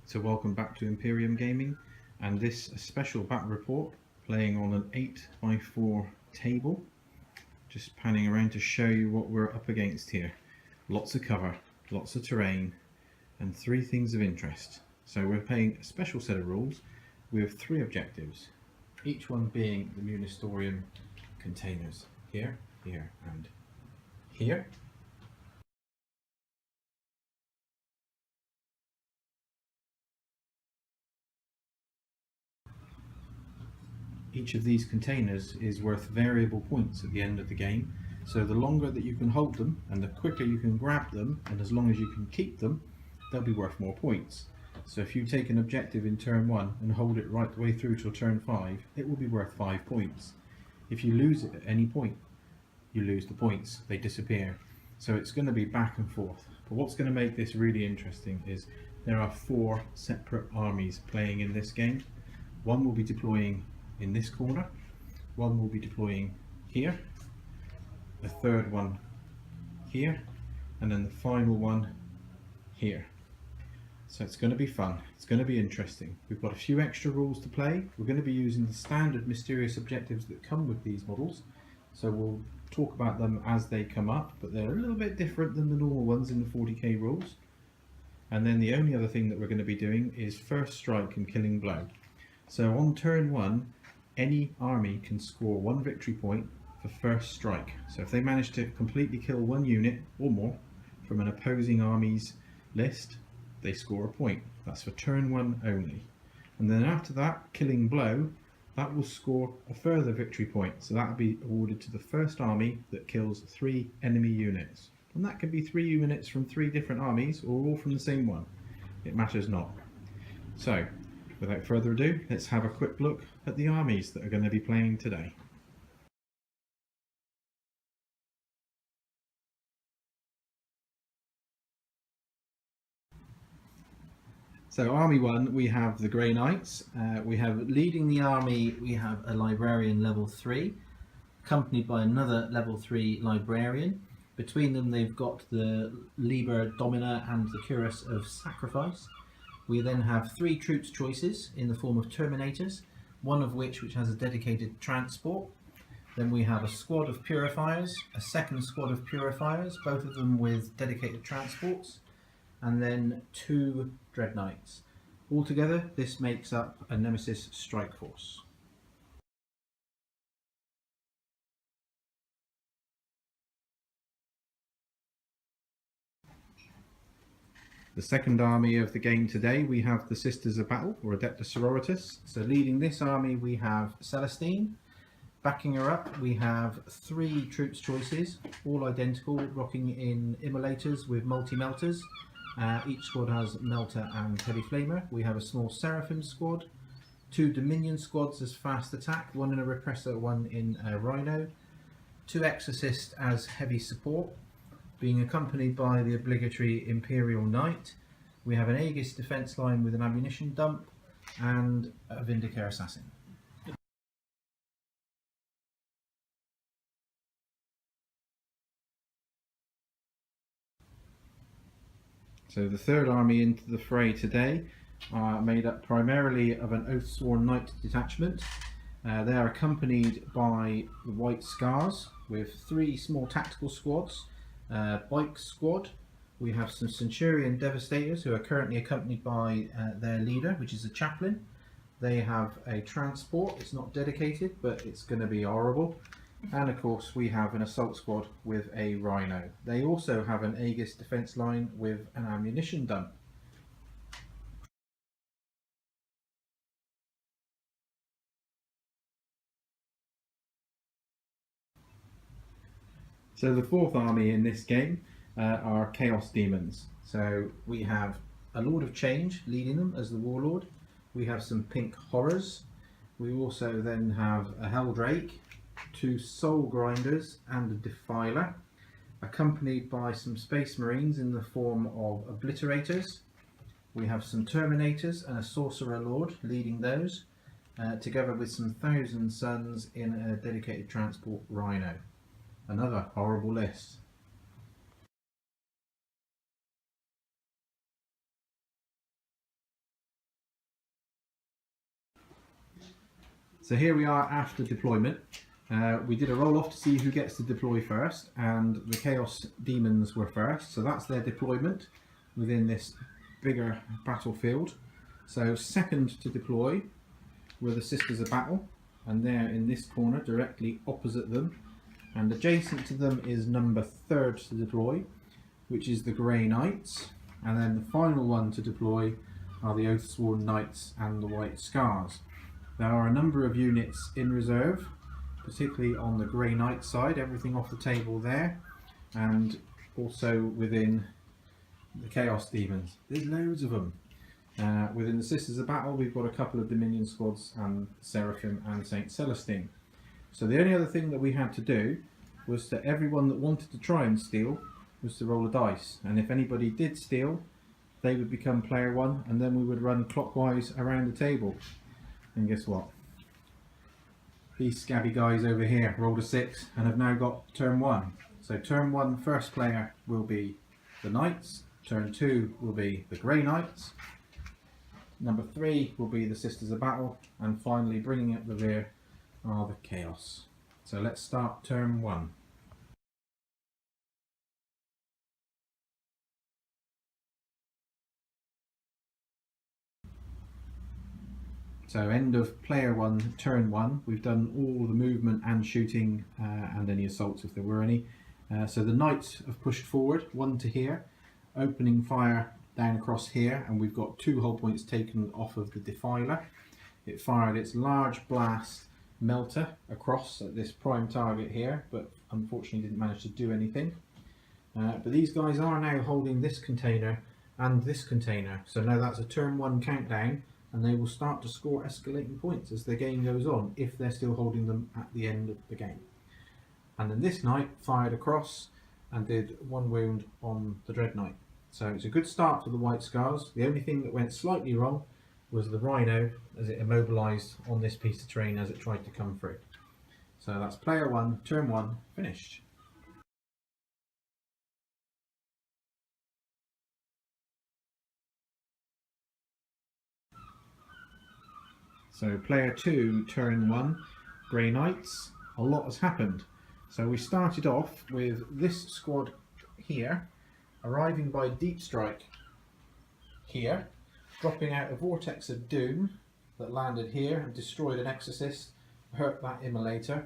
So welcome back to Imperium Gaming, and this special battle report playing on an 8x4 table. Just panning around to show you what we're up against here. Lots of cover, lots of terrain, and 3 things of interest. So we're playing a special set of rules with 3 objectives, each one being the Munistorium containers here, here, and here. Each of these containers is worth variable points at the end of the game, so the longer that you can hold them and the quicker you can grab them, and as long as you can keep them, they'll be worth more points. So if you take an objective in turn 1 and hold it right the way through till turn 5, it will be worth 5 points. If you lose it at any point, you lose the points, they disappear. So it's going to be back and forth. But what's going to make this really interesting is there are 4 separate armies playing in this game. One will be deploying in this corner, one will be deploying here, the third one here, and then the final one here. So it's going to be fun, it's going to be interesting. We've got a few extra rules to play. We're going to be using the standard mysterious objectives that come with these models, so we'll talk about them as they come up, but they're a little bit different than the normal ones in the 40k rules. And then the only other thing that we're going to be doing is first strike and killing blow. So on turn 1, any army can score 1 victory point for first strike. So if they manage to completely kill 1 unit or more from an opposing army's list, they score a point. That's for turn 1 only. And then after that, killing blow, that will score a further victory point. So that will be awarded to the first army that kills 3 enemy units. And that can be 3 units from 3 different armies or all from the same one. It matters not. So, without further ado, let's have a quick look at the armies that are going to be playing today. So Army 1, we have the Grey Knights. We have leading the army, we have a Librarian level 3, accompanied by another level 3 Librarian. Between them they've got the Liber Domina and the Cuirass of Sacrifice. We then have 3 troops choices in the form of Terminators, one of which has a dedicated transport. Then we have a squad of Purifiers, a second squad of Purifiers, both of them with dedicated transports, and then 2 Dreadknights. Altogether, this makes up a Nemesis strike force. The second army of the game today, we have the Sisters of Battle, or Adeptus Sororitas. So leading this army we have Celestine. Backing her up we have 3 troops choices, all identical, rocking in Immolators with multi-melters. Each squad has Melter and Heavy Flamer. We have a small Seraphim squad, 2 Dominion squads as fast attack, one in a Repressor, one in a Rhino, 2 Exorcist as heavy support, being accompanied by the obligatory Imperial Knight. We have an Aegis defence line with an ammunition dump and a Vindicare Assassin. So the third army into the fray today are made up primarily of an Oathsworn Knight detachment. They are accompanied by the White Scars with 3 small tactical squads. Bike squad, we have some Centurion Devastators who are currently accompanied by their leader, which is a chaplain. They have a transport, it's not dedicated but it's going to be horrible, and of course we have an assault squad with a Rhino. They also have an Aegis defence line with an ammunition dump. So the fourth army in this game are Chaos Demons. So we have a Lord of Change leading them as the Warlord. We have some Pink Horrors. We also then have a Helldrake, 2 Soul Grinders and a Defiler, accompanied by some Space Marines in the form of Obliterators. We have some Terminators and a Sorcerer Lord leading those, together with some Thousand Suns in a dedicated transport Rhino. Another horrible list. So here we are after deployment. We did a roll off to see who gets to deploy first, and the Chaos Demons were first, so that's their deployment within this bigger battlefield. So second to deploy were the Sisters of Battle, and they're in this corner directly opposite them, and adjacent to them is number third to deploy, which is the Grey Knights, and then the final one to deploy are the Oathsworn Knights and the White Scars. There are a number of units in reserve, particularly on the Grey Knight side, everything off the table there, and also within the Chaos Demons. There's loads of them. Within the Sisters of Battle we've got a couple of Dominion squads and Seraphim and Saint Celestine. So the only other thing that we had to do was that everyone that wanted to try and steal was to roll a dice, and if anybody did steal they would become player one, and then we would run clockwise around the table. And guess what? These scabby guys over here rolled a 6 and have now got turn 1. So turn 1 first player will be the Knights, turn 2 will be the Grey Knights, number 3 will be the Sisters of Battle, and finally bringing up the rear are the Chaos. So let's start turn 1. So end of player 1, turn 1. We've done all the movement and shooting and any assaults if there were any. So the Knights have pushed forward, 1 to here, opening fire down across here, and we've got 2 hull points taken off of the Defiler. It fired its large blast melter across at this prime target here, but unfortunately didn't manage to do anything. But these guys are now holding this container and this container, so now that's a turn 1 countdown, and they will start to score escalating points as the game goes on, if they're still holding them at the end of the game. And then this knight fired across and did 1 wound on the Dread Knight. So it's a good start for the White Scars. The only thing that went slightly wrong was the Rhino, as it immobilised on this piece of terrain as it tried to come through. So that's player 1, turn 1, finished. So player 2, turn 1, Grey Knights. A lot has happened. So we started off with this squad here, arriving by deep strike here, dropping out a Vortex of Doom that landed here and destroyed an Exorcist, hurt that Immolator,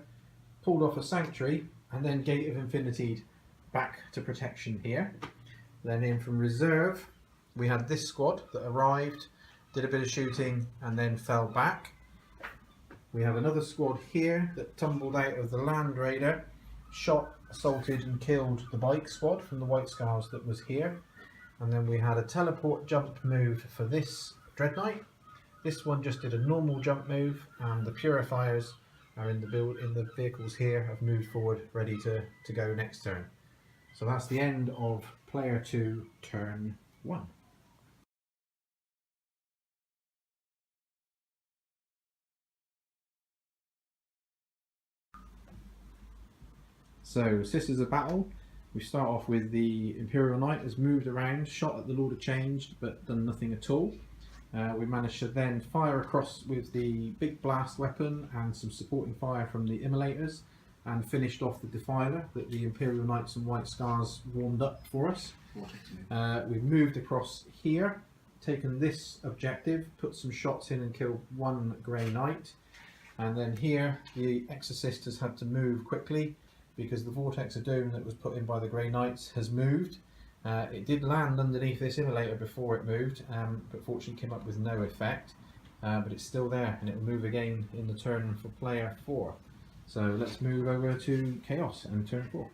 pulled off a Sanctuary, and then Gate of Infinity back to protection here. Then in from reserve we had this squad that arrived, did a bit of shooting and then fell back. We have another squad here that tumbled out of the Land Raider, shot, assaulted and killed the bike squad from the White Scars that was here. And then we had a teleport jump move for this Dread Knight. This one just did a normal jump move, and the Purifiers are in the vehicles here, have moved forward ready to go next turn. So that's the end of player 2, turn 1. So Sisters of Battle, we start off with the Imperial Knight has moved around, shot at the Lord of Change but done nothing at all. We managed to then fire across with the big blast weapon and some supporting fire from the Immolators, and finished off the Defiler that the Imperial Knights and White Scars warmed up for us. We've moved across here, taken this objective, put some shots in and killed 1 Grey Knight, and then here the Exorcist has had to move quickly because the Vortex of Doom that was put in by the Grey Knights has moved. It did land underneath this Immolator before it moved, but fortunately came up with no effect. But it's still there, and it will move again in the turn for player 4. So let's move over to Chaos and turn 4.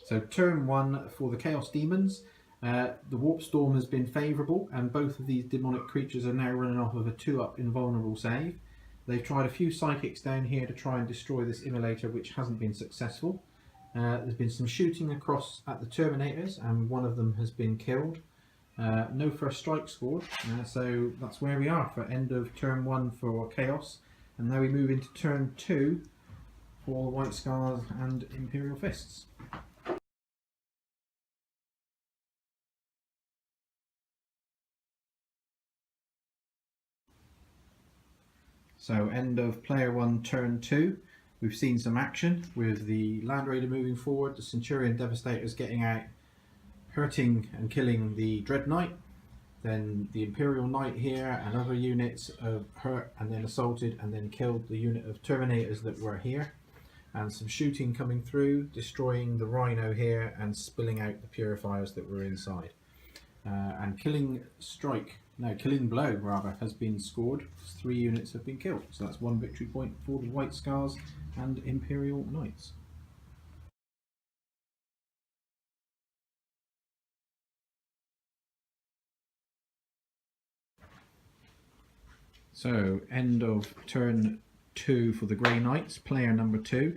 So turn 1 for the Chaos Demons. The Warp Storm has been favourable, and both of these demonic creatures are now running off of a 2-up invulnerable save. They've tried a few Psychics down here to try and destroy this Immolator, which hasn't been successful. There's been some shooting across at the Terminators, and one of them has been killed. No first strike scored, so that's where we are for end of turn 1 for Chaos. And now we move into turn 2 for White Scars and Imperial Fists. So end of player 1, turn 2. We've seen some action with the Land Raider moving forward, the Centurion Devastators getting out, hurting and killing the Dread Knight. Then the Imperial Knight here and other units have hurt and then assaulted and then killed the unit of Terminators that were here. And some shooting coming through, destroying the Rhino here and spilling out the Purifiers that were inside. And killing blow rather has been scored. 3 units have been killed, so that's 1 victory point for the White Scars and Imperial Knights. So end of turn 2 for the Grey Knights, player number 2.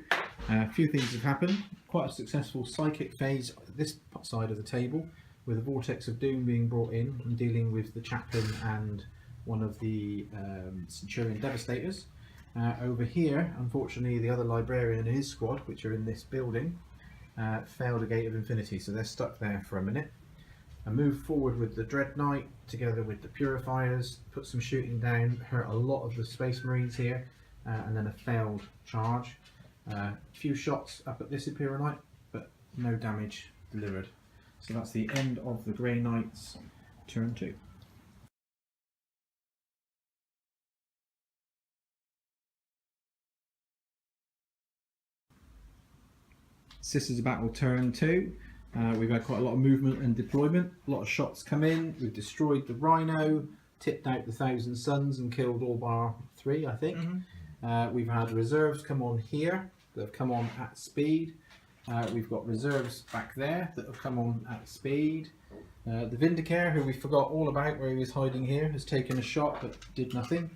A few things have happened. Quite a successful psychic phase at this side of the table, with a Vortex of Doom being brought in and dealing with the Chaplain and one of the Centurion Devastators. Over here, unfortunately, the other Librarian and his squad, which are in this building, failed a Gate of Infinity, so they're stuck there for a minute. I move forward with the Dread Knight together with the Purifiers, put some shooting down, hurt a lot of the Space Marines here, and then a failed charge. A few shots up at this Imperial Knight, but no damage delivered. So that's the end of the Grey Knights turn 2. Sisters of Battle turn 2. We've had quite a lot of movement and deployment, a lot of shots come in, we've destroyed the Rhino, tipped out the Thousand Suns and killed all bar 3, I think. We've had reserves come on here that have come on at speed. We've got reserves back there that have come on at speed. The Vindicare, who we forgot all about where he was hiding here, has taken a shot but did nothing.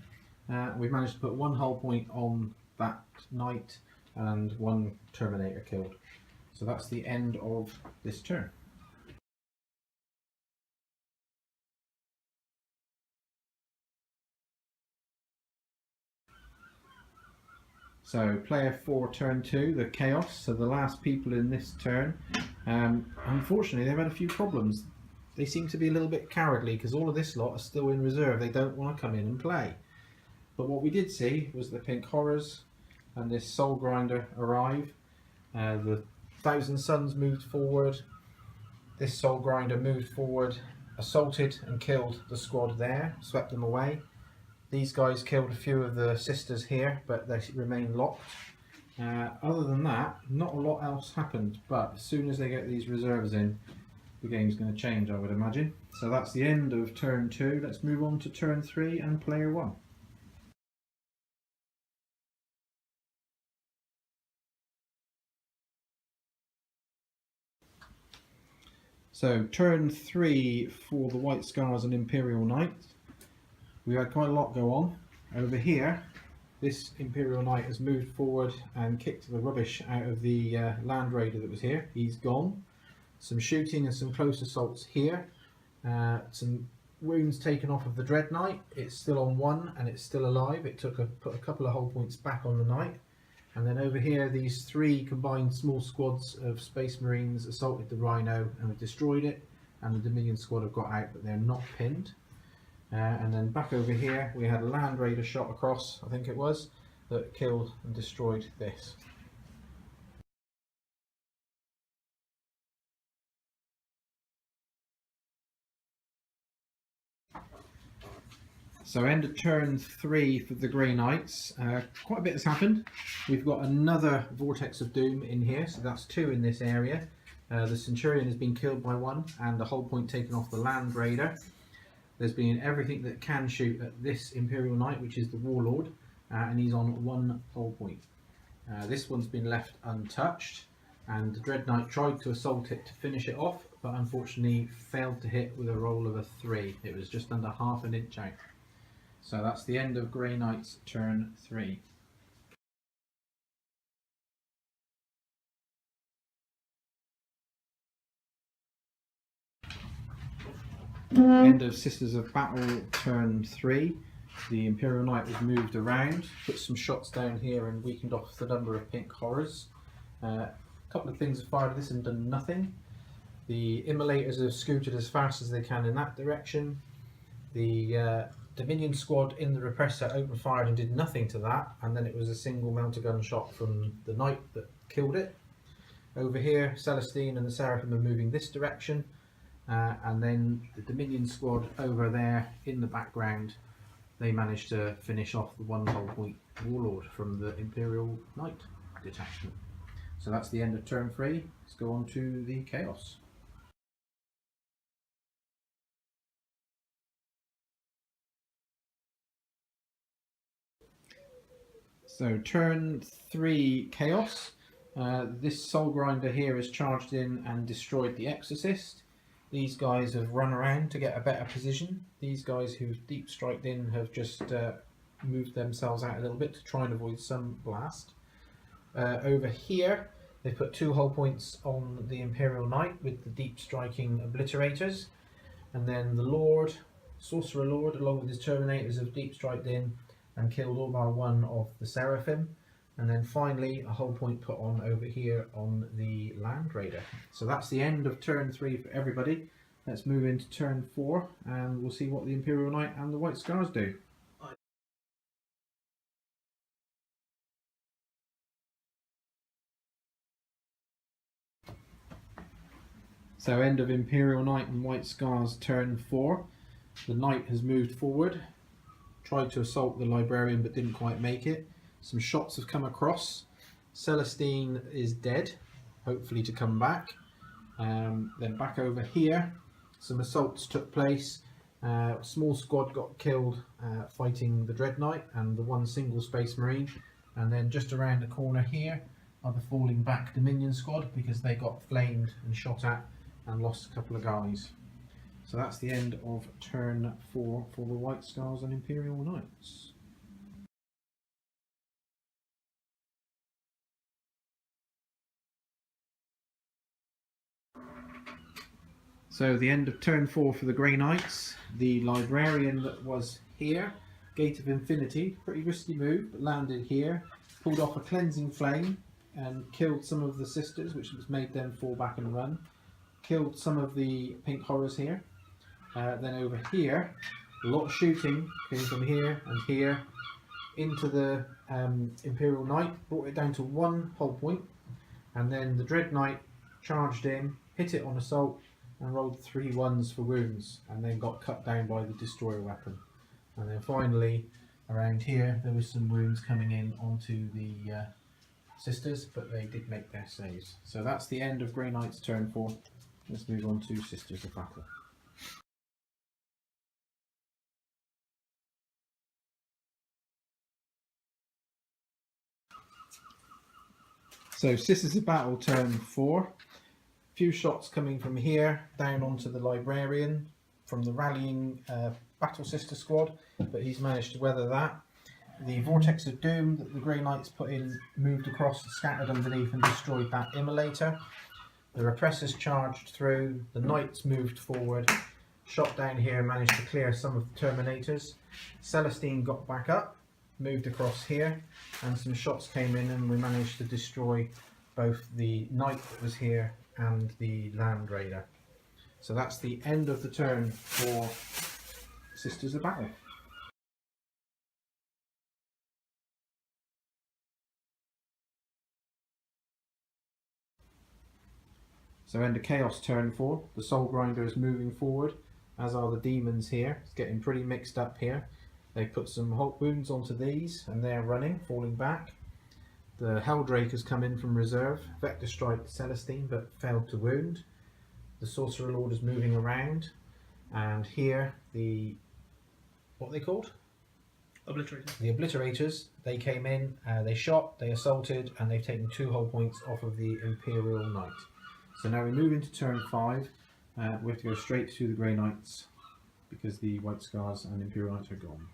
We've managed to put 1 hull point on that knight and 1 Terminator killed. So that's the end of this turn. So player 4 turn 2, the Chaos, so the last people in this turn. Unfortunately they've had a few problems. They seem to be a little bit cowardly because all of this lot are still in reserve. They don't want to come in and play. But what we did see was the Pink Horrors and this Soul Grinder arrive. The Thousand Suns moved forward. This Soul Grinder moved forward, assaulted and killed the squad there, swept them away. These guys killed a few of the sisters here, but they remain locked. Other than that, not a lot else happened, but as soon as they get these reserves in, the game's going to change, I would imagine. So that's the end of turn 2. Let's move on to turn 3 and player 1. So turn 3 for the White Scars and Imperial Knights. We had quite a lot go on. Over here, this Imperial Knight has moved forward and kicked the rubbish out of the Land Raider that was here. He's gone. Some shooting and some close assaults here. Some wounds taken off of the Dread Knight. It's still on 1 and it's still alive. It put a couple of hull points back on the Knight. And then over here, these 3 combined small squads of Space Marines assaulted the Rhino and have destroyed it. And the Dominion squad have got out, but they're not pinned. And then back over here, we had a Land Raider shot across, I think it was, that killed and destroyed this. So end of turn 3 for the Grey Knights. Quite a bit has happened. We've got another Vortex of Doom in here, so that's 2 in this area. The Centurion has been killed by 1 and the hull point taken off the Land Raider. There's been everything that can shoot at this Imperial Knight, which is the Warlord, and he's on 1 hull point. This one's been left untouched, and the Dread Knight tried to assault it to finish it off, but unfortunately failed to hit with a roll of a 3. It was just under half an inch out. So that's the end of Grey Knight's turn 3. End of Sisters of Battle turn 3. The Imperial Knight was moved around, put some shots down here and weakened off the number of Pink Horrors. A couple of things have fired at this and done nothing. The Immolators have scooted as fast as they can in that direction. The Dominion squad in the repressor opened fire and did nothing to that, and then it was a single melter gun shot from the knight that killed it. Over here, Celestine and the Seraphim are moving this direction, and then the Dominion squad over there in the background, they managed to finish off the one hull point warlord from the Imperial Knight detachment. So that's the end of turn 3. Let's go on to the chaos. So turn 3 chaos. This soul grinder here has charged in and destroyed the exorcist. These guys have run around to get a better position. These guys who've deep striked in have just moved themselves out a little bit to try and avoid some blast. Over here they put 2 hull points on the Imperial Knight with the deep striking obliterators, and then the Lord, Sorcerer Lord, along with his Terminators have deep striked in and killed all bar 1 of the Seraphim, and then finally a hull point put on over here on the Land Raider. So that's the end of turn 3 for everybody. Let's move into turn 4 and we'll see what the Imperial Knight and the White Scars do. So end of Imperial Knight and White Scars turn 4. The Knight has moved forward, tried to assault the Librarian but didn't quite make it. Some shots have come across. Celestine is dead, hopefully to come back. Then back over here, some assaults took place. A small squad got killed fighting the Dread Knight and the one single Space Marine. And then just around the corner here are the falling back Dominion squad because they got flamed and shot at and lost a couple of guys. So that's the end of turn 4 for the White Scars and Imperial Knights. So the end of turn 4 for the Grey Knights. The Librarian that was here, Gate of Infinity, pretty risky move, but landed here, pulled off a cleansing flame and killed some of the sisters, which has made them fall back and run. Killed some of the pink horrors here. Then over here, a lot of shooting came from here and here into the Imperial Knight, brought it down to 1 hull point, and then the Dread Knight charged in, hit it on assault, and rolled 3 1s for wounds, and then got cut down by the destroyer weapon. And then finally, around here, there was some wounds coming in onto the sisters, but they did make their saves. So that's the end of Grey Knight's turn 4. Let's move on to Sisters of Battle. So Sisters of Battle turn 4. Few shots coming from here down onto the Librarian from the rallying Battle Sister squad, but he's managed to weather that. The Vortex of Doom that the Grey Knights put in moved across, scattered underneath and destroyed that Immolator. The Repressors charged through, the Knights moved forward, shot down here, managed to clear some of the Terminators. Celestine got back up, moved across here, and some shots came in and we managed to destroy both the Knight that was here and the Land Raider. So that's the end of the turn for Sisters of Battle. So end of Chaos turn 4. The Soul Grinder is moving forward, as are the demons here. It's getting pretty mixed up here. They put some Hulk wounds onto these and they're running, falling back. The Helldrake has come in from reserve, Vector Strike Celestine but failed to wound. The Sorcerer Lord is moving around, and here the, what are they called? Obliterators. The Obliterators, they came in, they shot, they assaulted, and they've taken 2 hull points off of the Imperial Knight. So now we move into turn 5. We have to go straight to the Grey Knights because the White Scars and Imperial Knights are gone.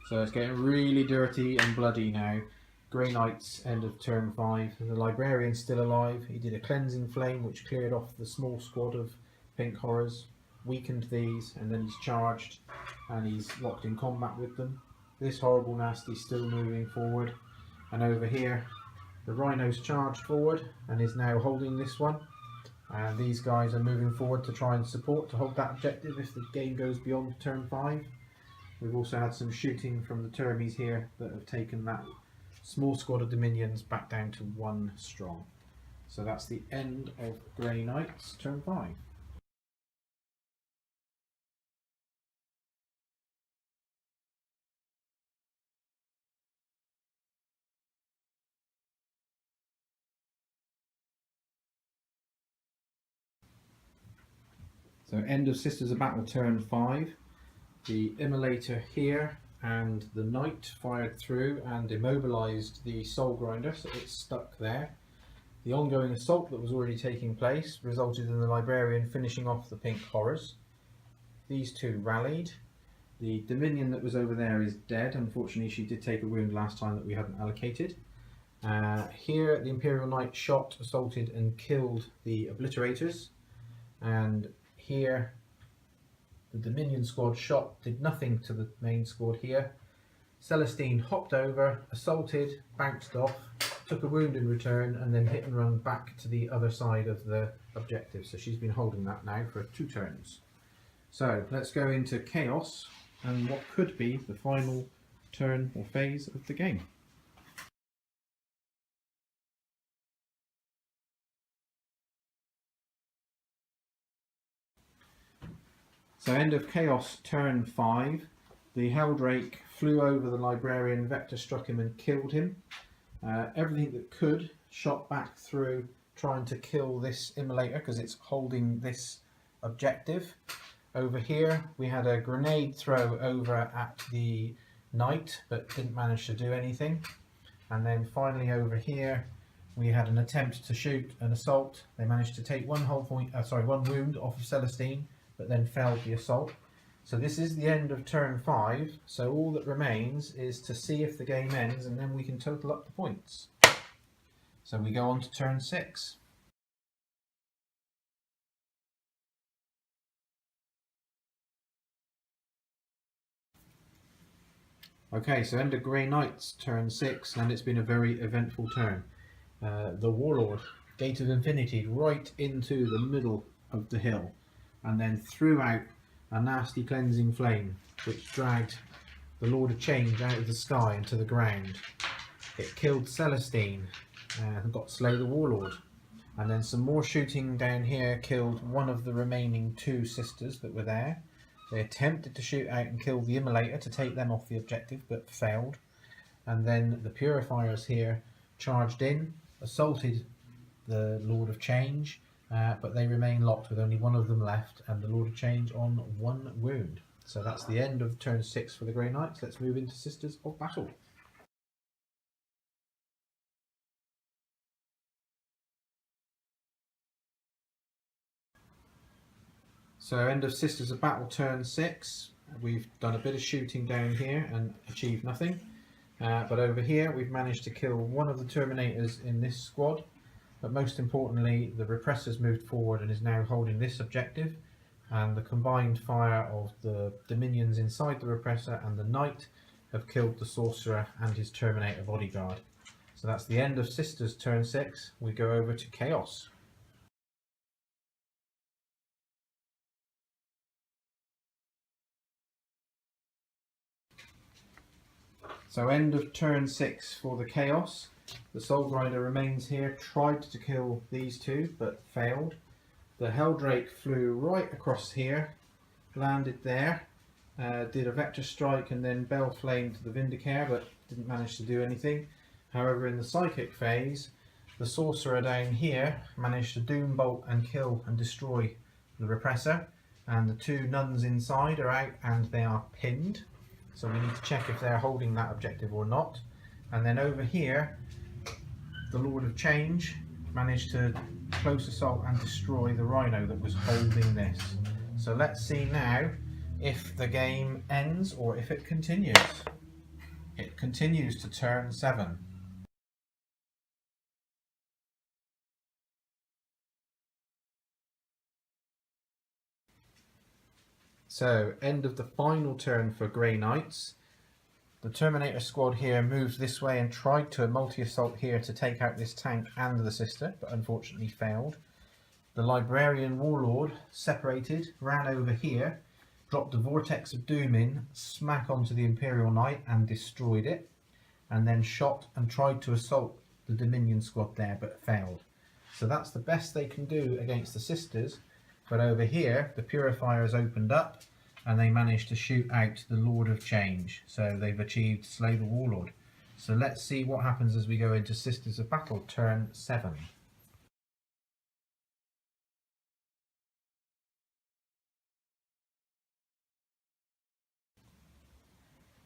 So it's getting really dirty and bloody now. Grey Knights, end of turn 5. The Librarian's still alive. He did a cleansing flame which cleared off the small squad of pink horrors, weakened these, and then he's charged and he's locked in combat with them. This horrible nasty's still moving forward, and over here The Rhino's charged forward and is now holding this one. And these guys are moving forward to try and support to hold that objective if the game goes beyond turn 5. We've also had some shooting from the Termies here that have taken that small squad of Dominions back down to 1 strong. So that's the end of Grey Knights turn 5. So end of Sisters of Battle turn 5. The Immolator here and the Knight fired through and immobilised the Soul Grinder, so it's stuck there. The ongoing assault that was already taking place resulted in the Librarian finishing off the Pink Horrors. These two rallied. The Dominion that was over there is dead. Unfortunately, she did take a wound last time that we hadn't allocated. Here, the Imperial Knight shot, assaulted and killed the Obliterators. And here, the Dominion squad shot, did nothing to the main squad here. Celestine hopped over, assaulted, bounced off, took a wound in return, and then hit and run back to the other side of the objective. So she's been holding that now for 2 turns. So let's go into Chaos and what could be the final turn or phase of the game. So end of Chaos turn 5. The Helldrake flew over the Librarian, vector struck him and killed him. Everything that could shot back through trying to kill this Immolator because it's holding this objective. Over here we had a grenade throw over at the Knight but didn't manage to do anything. And then finally over here we had an attempt to shoot an assault. They managed to take one wound off of Celestine, but then failed the assault. So this is the end of turn 5, so all that remains is to see if the game ends and then we can total up the points. So we go on to turn 6. Okay, so end of Grey Knights turn 6, and it's been a very eventful turn. The Warlord, Gate of Infinity, right into the middle of the hill, and then threw out a nasty cleansing flame which dragged the Lord of Change out of the sky into the ground. It killed Celestine and got Slow the Warlord. And then some more shooting down here killed one of the remaining 2 sisters that were there. They attempted to shoot out and kill the Immolator to take them off the objective but failed. And then the Purifiers here charged in, assaulted the Lord of Change, but they remain locked with only one of them left and the Lord of Change on 1 wound. So that's the end of turn 6 for the Grey Knights. Let's move into Sisters of Battle. So end of Sisters of Battle turn 6. We've done a bit of shooting down here and achieved nothing. But over here we've managed to kill one of the Terminators in this squad. But most importantly, the Repressor's moved forward and is now holding this objective. And the combined fire of the Dominions inside the Repressor and the Knight have killed the Sorcerer and his Terminator bodyguard. So that's the end of Sisters turn 6. We go over to Chaos. So end of turn 6 for the Chaos. The Soul Grinder remains here, tried to kill these 2 but failed. The Helldrake flew right across here, landed there, did a vector strike and then bell flamed the Vindicare but didn't manage to do anything. However, in the Psychic phase, the Sorcerer down here managed to Doom Bolt and kill and destroy the Repressor, and the 2 nuns inside are out and they are pinned. So we need to check if they're holding that objective or not. And then over here, the Lord of Change managed to close assault and destroy the Rhino that was holding this. So let's see now if the game ends or if it continues. It continues to turn 7. So end of the final turn for Grey Knights. The Terminator squad here moved this way and tried to multi-assault here to take out this tank and the sister, but unfortunately failed. The Librarian Warlord separated, ran over here, dropped a Vortex of Doom in, smack onto the Imperial Knight and destroyed it, and then shot and tried to assault the Dominion squad there but failed. So that's the best they can do against the sisters, but over here the Purifiers opened up and they managed to shoot out the Lord of Change, so they've achieved Slay the Warlord. So let's see what happens as we go into Sisters of Battle turn 7.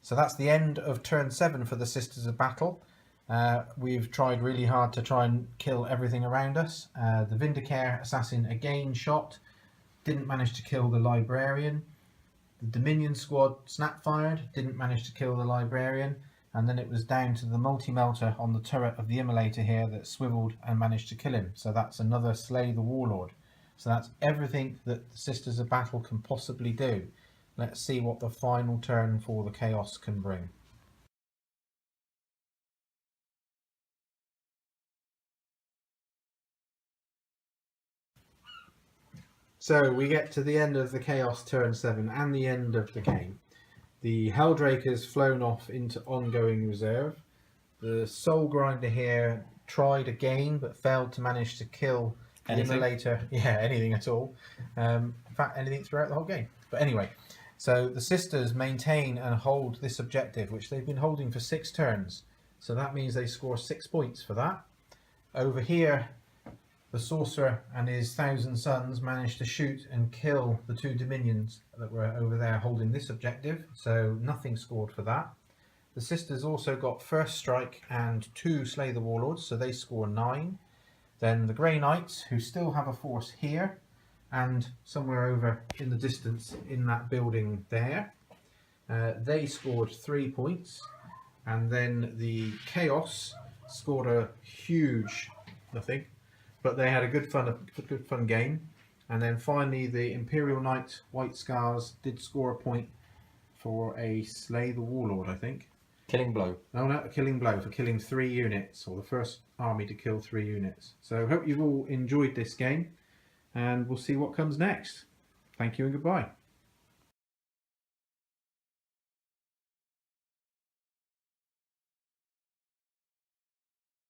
So that's the end of turn 7 for the Sisters of Battle. We've tried really hard to try and kill everything around us. The Vindicare assassin again shot, didn't manage to kill the Librarian. The Dominion squad snap-fired, didn't manage to kill the Librarian, and then it was down to the multi-melter on the turret of the Immolator here that swiveled and managed to kill him. So that's another Slay the Warlord. So that's everything that the Sisters of Battle can possibly do. Let's see what the final turn for the Chaos can bring. So we get to the end of the Chaos turn 7 and the end of the game. The Helldrake has flown off into ongoing reserve. The Soul Grinder here tried again but failed to manage to kill the Immolator. Yeah, anything at all. In fact, anything throughout the whole game. But anyway, so the Sisters maintain and hold this objective, which they've been holding for 6 turns. So that means they score 6 points for that. Over here, the Sorcerer and his 1,000 Sons managed to shoot and kill the 2 Dominions that were over there holding this objective, so nothing scored for that. The Sisters also got First Strike and 2 Slay the Warlords, so they score 9. Then the Grey Knights, who still have a force here, and somewhere over in the distance in that building there, they scored 3 points. And then the Chaos scored a huge nothing. But they had a good fun game. And then finally the Imperial Knight White Scars did score a point for a Slay the Warlord, I think. Killing blow. No, not a killing blow, for killing 3 units, or the first army to kill 3 units. So hope you've all enjoyed this game, and we'll see what comes next. Thank you and goodbye.